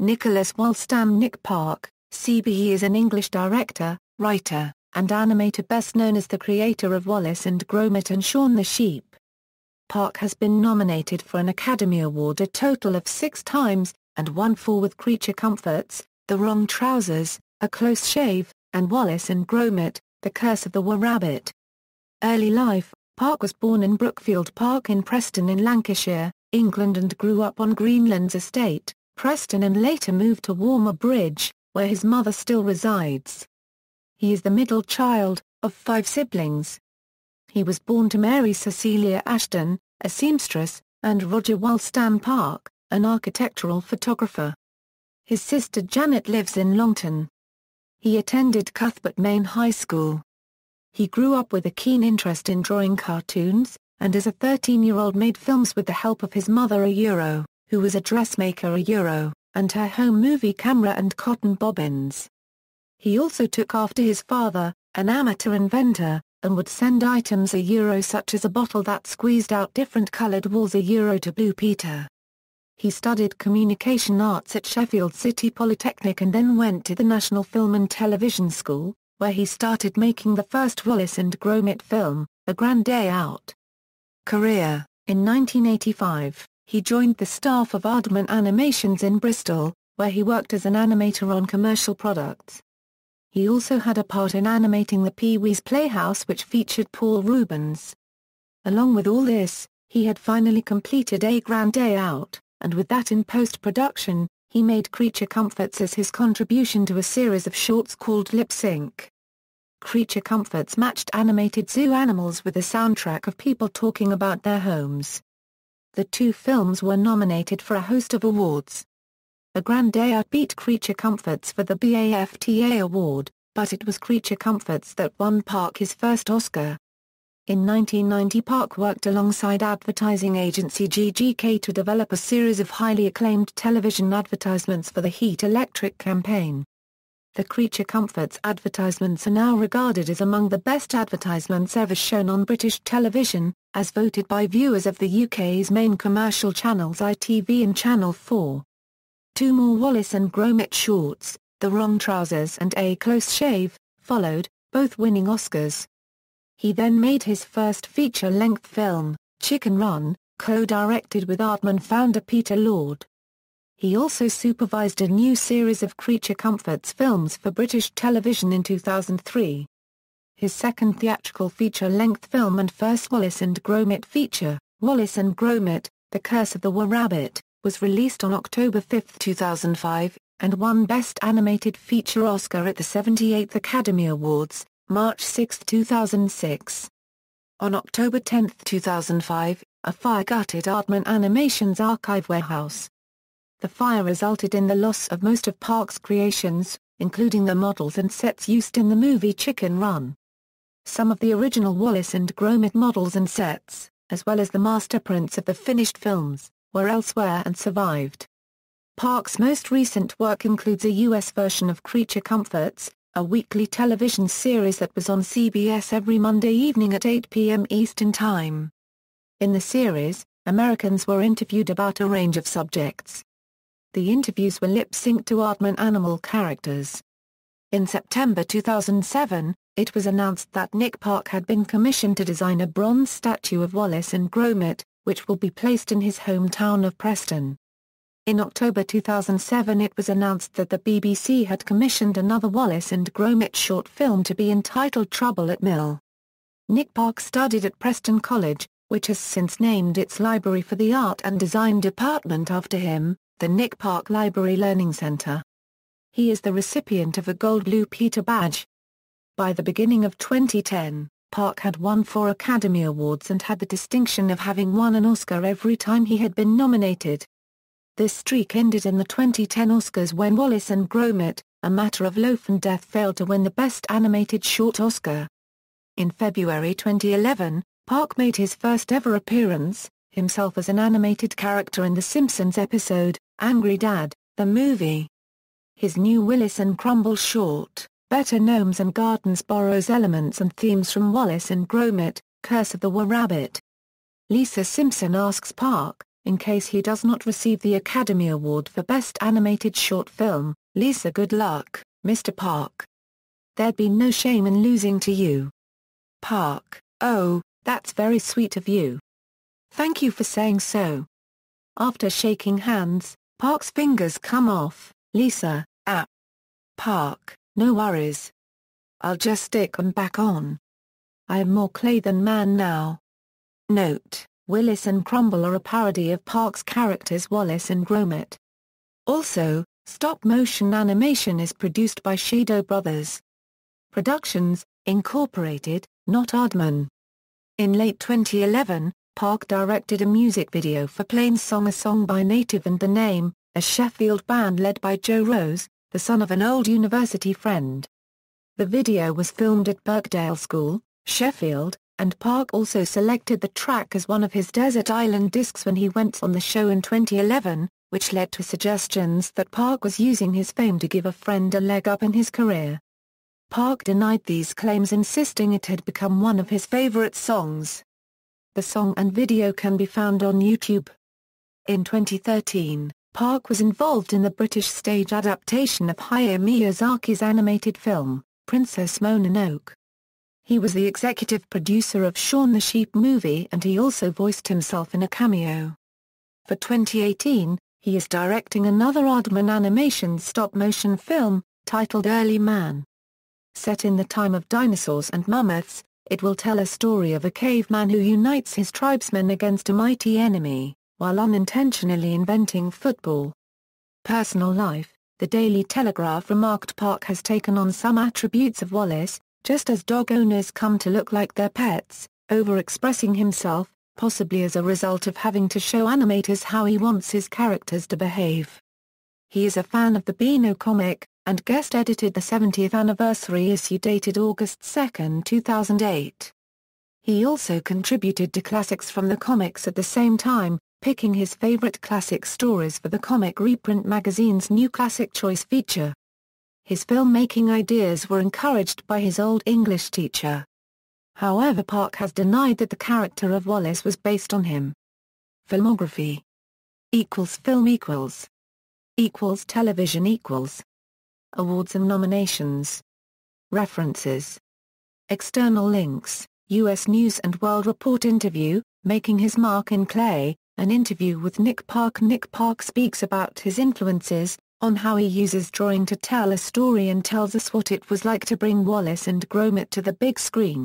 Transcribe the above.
Nicholas Wulstan. Nick Park, CBE, is an English director, writer, and animator best known as the creator of Wallace and Gromit and Shaun the Sheep. Park has been nominated for an Academy Award a total of 6 times, and won 4 with Creature Comforts, The Wrong Trousers, A Close Shave, and Wallace and Gromit, The Curse of the Were-Rabbit. Early life: Park was born in Brookfield Park in Preston in Lancashire, England, and grew up on Greenland's estate, Preston, and later moved to Warmer Bridge, where his mother still resides. He is the middle child, of 5 siblings. He was born to Mary Cecilia Ashton, a seamstress, and Roger Wulstan Park, an architectural photographer. His sister Janet lives in Longton. He attended Cuthbert Main High School. He grew up with a keen interest in drawing cartoons, and as a 13-year-old made films with the help of his mother who was a dressmaker and her home movie camera and cotton bobbins. He also took after his father, an amateur inventor, and would send items such as a bottle that squeezed out different coloured walls to Blue Peter. He studied communication arts at Sheffield City Polytechnic and then went to the National Film and Television School, where he started making the first Wallace and Gromit film, A Grand Day Out. Career: in 1985, he joined the staff of Aardman Animations in Bristol, where he worked as an animator on commercial products. He also had a part in animating the Pee-wee's Playhouse, which featured Paul Rubens. Along with all this, he had finally completed A Grand Day Out, and with that in post-production, he made Creature Comforts as his contribution to a series of shorts called Lip Sync. Creature Comforts matched animated zoo animals with a soundtrack of people talking about their homes. The 2 films were nominated for a host of awards. A Grand Day Out beat Creature Comforts for the BAFTA award, but it was Creature Comforts that won Park his first Oscar. In 1990, Park worked alongside advertising agency GGK to develop a series of highly acclaimed television advertisements for the Heat Electric campaign. The Creature Comforts advertisements are now regarded as among the best advertisements ever shown on British television, as voted by viewers of the UK's main commercial channels ITV and Channel 4. 2 more Wallace and Gromit shorts, The Wrong Trousers and A Close Shave, followed, both winning Oscars. He then made his first feature-length film, Chicken Run, co-directed with Aardman founder Peter Lord. He also supervised a new series of Creature Comforts films for British television in 2003. His second theatrical feature-length film and first Wallace and Gromit feature, Wallace and Gromit, The Curse of the Were-Rabbit, was released on October 5, 2005, and won Best Animated Feature Oscar at the 78th Academy Awards, March 6, 2006. On October 10, 2005, a fire gutted Aardman Animations archive warehouse. The fire resulted in the loss of most of Park's creations, including the models and sets used in the movie Chicken Run. Some of the original Wallace and Gromit models and sets, as well as the master prints of the finished films, were elsewhere and survived. Park's most recent work includes a US version of Creature Comforts, a weekly television series that was on CBS every Monday evening at 8 p.m. Eastern Time. In the series, Americans were interviewed about a range of subjects. The interviews were lip-synced to Aardman animal characters. In September 2007, it was announced that Nick Park had been commissioned to design a bronze statue of Wallace and Gromit, which will be placed in his hometown of Preston. In October 2007, it was announced that the BBC had commissioned another Wallace and Gromit short film to be entitled Trouble at Mill. Nick Park studied at Preston College, which has since named its library for the art and design department after him, the Nick Park Library Learning Centre. He is the recipient of a Gold Blue Peter badge. By the beginning of 2010, Park had won 4 Academy Awards and had the distinction of having won an Oscar every time he had been nominated. This streak ended in the 2010 Oscars when Wallace and Gromit, A Matter of Life and Death failed to win the Best Animated Short Oscar. In February 2011, Park made his first ever appearance, himself as an animated character in The Simpsons episode, Angry Dad, the movie. His new Willis and Crumble short, Better Gnomes and Gardens, borrows elements and themes from Wallace and Gromit, Curse of the Were-Rabbit. Lisa Simpson asks Park, in case he does not receive the Academy Award for Best Animated Short Film, Lisa, good luck, Mr. Park. There'd be no shame in losing to you. Park, oh, that's very sweet of you. Thank you for saying so. After shaking hands, Park's fingers come off. Lisa, Park, no worries. I'll just stick them back on. I am more clay than man now. Note, Willis and Crumble are a parody of Park's characters Wallace and Gromit. Also, stop-motion animation is produced by Shadow Brothers Productions, Incorporated, not Aardman. In late 2011, Park directed a music video for Plain's song A Song by Native and the Name, a Sheffield band led by Joe Rose, the son of an old university friend. The video was filmed at Birkdale School, Sheffield, and Park also selected the track as one of his Desert Island discs when he went on the show in 2011, which led to suggestions that Park was using his fame to give a friend a leg up in his career. Park denied these claims, insisting it had become one of his favorite songs. The song and video can be found on YouTube. In 2013, Park was involved in the British stage adaptation of Hayao Miyazaki's animated film, Princess Mononoke. He was the executive producer of Shaun the Sheep movie, and he also voiced himself in a cameo. For 2018, he is directing another Aardman Animation stop-motion film, titled Early Man. Set in the time of dinosaurs and mammoths, it will tell a story of a caveman who unites his tribesmen against a mighty enemy, while unintentionally inventing football. Personal life: The Daily Telegraph remarked Park has taken on some attributes of Wallace, just as dog owners come to look like their pets, over-expressing himself, possibly as a result of having to show animators how he wants his characters to behave. He is a fan of the Beano comic, and guest-edited the 70th anniversary issue dated August 2, 2008. He also contributed to classics from the comics at the same time, picking his favorite classic stories for the Comic Reprint magazine's New Classic Choice feature. His filmmaking ideas were encouraged by his Old English teacher. However, Park has denied that the character of Wallace was based on him. Filmography =film== television == Awards and nominations. References. External links: U.S. News & World Report interview, Making His Mark in Clay, an interview with Nick Park. Nick Park speaks about his influences, on how he uses drawing to tell a story, and tells us what it was like to bring Wallace and Gromit to the big screen.